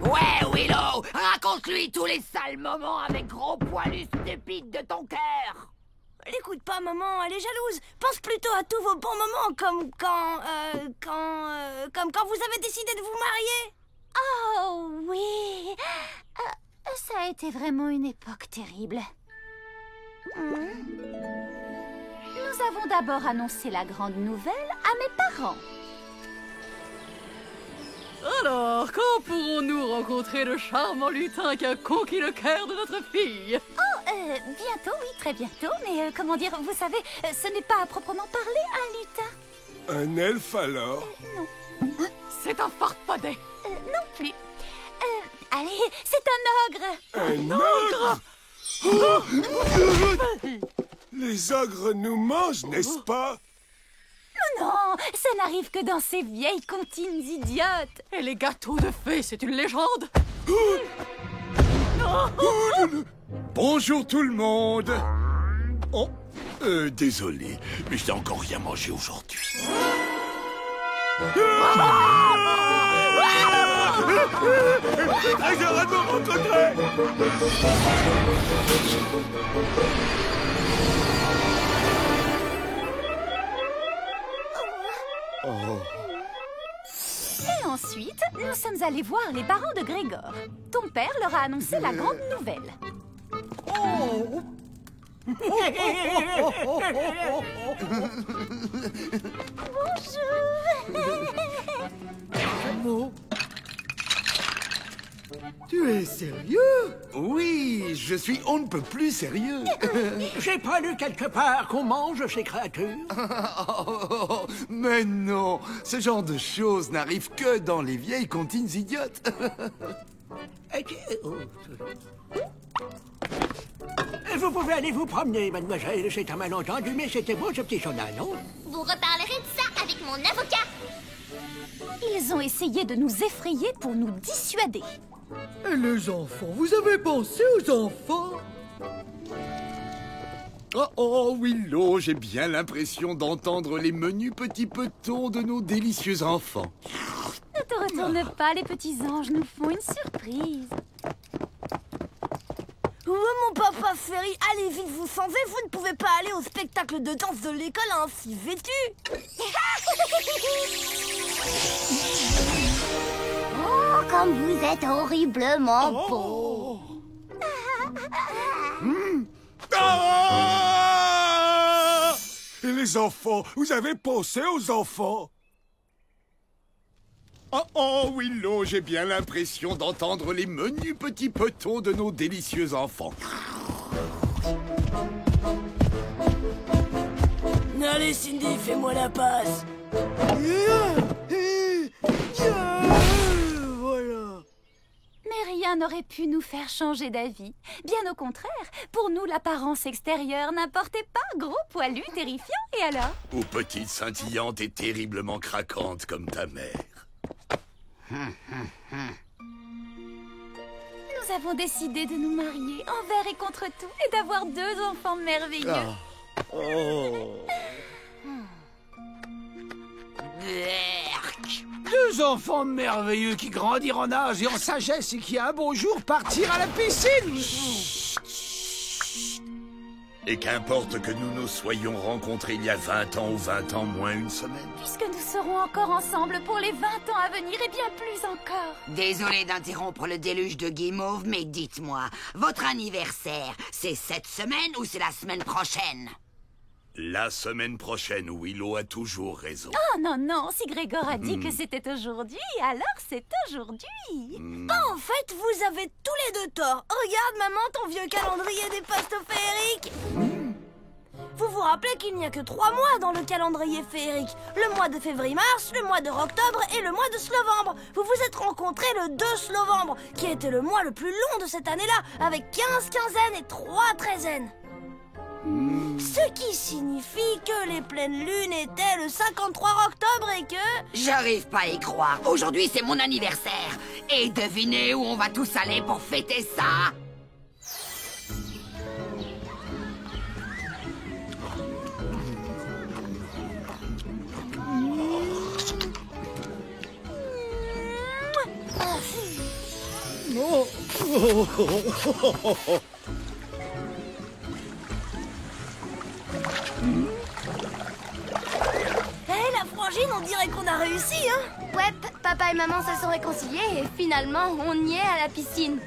S15: Ouais, Willow, raconte-lui tous les sales moments avec gros poilus stupides de ton cœur.
S2: L'écoute pas, maman, elle est jalouse. Pense plutôt à tous vos bons moments, comme quand vous avez décidé de vous marier.
S6: Oh oui, ça a été vraiment une époque terrible. Nous avons d'abord annoncé la grande nouvelle à mes parents.
S12: Alors, quand pourrons-nous rencontrer le charmant lutin qui a conquis le cœur de notre fille?
S6: Oh, bientôt, oui, très bientôt. Mais comment dire, vous savez, ce n'est pas à proprement parler un lutin.
S14: Un elfe alors?
S6: Non.
S12: C'est un farfadet.
S6: Non plus. Allez, c'est un ogre.
S14: Un ogre? Les ogres nous mangent, n'est-ce pas?
S6: Non, ça n'arrive que dans ces vieilles comptines idiotes.
S12: Et les gâteaux de fées, c'est une légende.
S14: Bonjour tout le monde. Oh, désolé, mais je n'ai encore rien mangé aujourd'hui.
S16: Très heureux de vous rencontrer.
S6: Et ensuite, nous sommes allés voir les parents de Grégor. Ton père leur a annoncé la grande nouvelle.
S15: Oh.
S6: Bonjour.
S11: Tu es sérieux? Oui, je suis on ne peut plus sérieux.
S17: J'ai pas lu quelque part qu'on mange ces créatures.
S11: Mais non, ce genre de choses n'arrive que dans les vieilles comptines idiotes.
S17: Vous pouvez aller vous promener, mademoiselle. C'est un malentendu, mais c'était beau ce petit journal, non?
S4: Vous reparlerez de ça avec mon avocat.
S6: Ils ont essayé de nous effrayer pour nous dissuader.
S11: Et les enfants, vous avez pensé aux enfants? Oh, Willow, j'ai bien l'impression d'entendre les menus petits petons de nos délicieux enfants.
S6: Ne te retourne pas, les petits anges nous font une surprise.
S2: Oh, mon papa Ferry, allez vite, vous s'en vais, vous ne pouvez pas aller au spectacle spectacle de danse de l'école ainsi vêtu.
S1: Oh, comme vous êtes horriblement beau.
S19: Et les enfants, vous avez pensé aux enfants?
S5: Oh, Willow, j'ai bien l'impression d'entendre les menus petits petons de nos délicieux enfants.
S2: Allez, Cindy, fais-moi la passe. Voilà.
S6: Mais rien n'aurait pu nous faire changer d'avis. Bien au contraire, pour nous, l'apparence extérieure n'importait pas. Gros, poilu, terrifiant, et alors?
S5: Ou petite scintillante et terriblement craquante comme ta mère.
S6: Nous avons décidé de nous marier envers et contre tout et d'avoir 2 enfants merveilleux.
S3: Deux enfants merveilleux qui grandiront en âge et en sagesse et qui un beau jour partirent à la piscine.
S5: Et qu'importe que nous nous soyons rencontrés il y a 20 ans ou 20 ans moins une semaine.
S6: Puisque nous serons encore ensemble pour les 20 ans à venir et bien plus encore.
S10: Désolé d'interrompre le déluge de guimauve, mais dites-moi, votre anniversaire, c'est cette semaine ou c'est la semaine prochaine?
S5: La semaine prochaine, Willow a toujours raison.
S6: Oh non, non, si Grégor a dit que c'était aujourd'hui, alors c'est aujourd'hui.
S2: En fait, vous avez tous les deux tort. Regarde, maman, ton vieux calendrier des pastos féeriques. Vous vous rappelez qu'il n'y a que 3 mois dans le calendrier féerique. Le mois de février-mars, le mois de octobre et le mois de slovembre. Vous vous êtes rencontrés le 2 slovembre, qui était le mois le plus long de cette année-là, avec 15 quinzaines et 3 treizaines. Ce qui signifie que les pleines lunes étaient le 53 octobre et que...
S10: J'arrive pas à y croire. Aujourd'hui, c'est mon anniversaire. Et devinez où on va tous aller pour fêter ça?
S2: La frangine, on dirait qu'on a réussi, hein?
S1: Ouais, papa et maman se sont réconciliés et finalement, on y est à la piscine.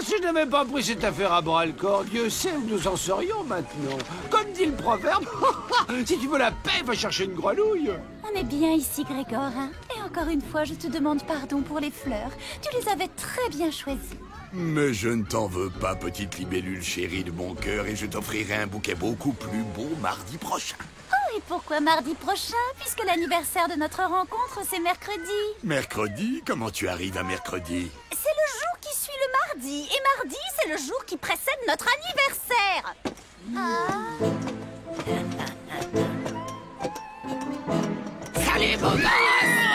S3: Si je n'avais pas pris cette affaire à bras-le-corps, Dieu sait où nous en serions maintenant. Comme dit le proverbe, si tu veux la paix, va chercher une grenouille.
S6: On est bien ici, Grégor, hein? Et encore une fois, je te demande pardon pour les fleurs. Tu les avais très bien choisies.
S5: Mais je ne t'en veux pas, petite libellule chérie de mon cœur, et je t'offrirai un bouquet beaucoup plus beau mardi prochain.
S6: Oh, et pourquoi mardi prochain? Puisque l'anniversaire de notre rencontre, c'est mercredi.
S5: Mercredi? Comment tu arrives à mercredi?
S6: C'est le jour qui suit le mardi. Et mardi, c'est le jour qui précède notre anniversaire.
S15: Salut, beau gosse!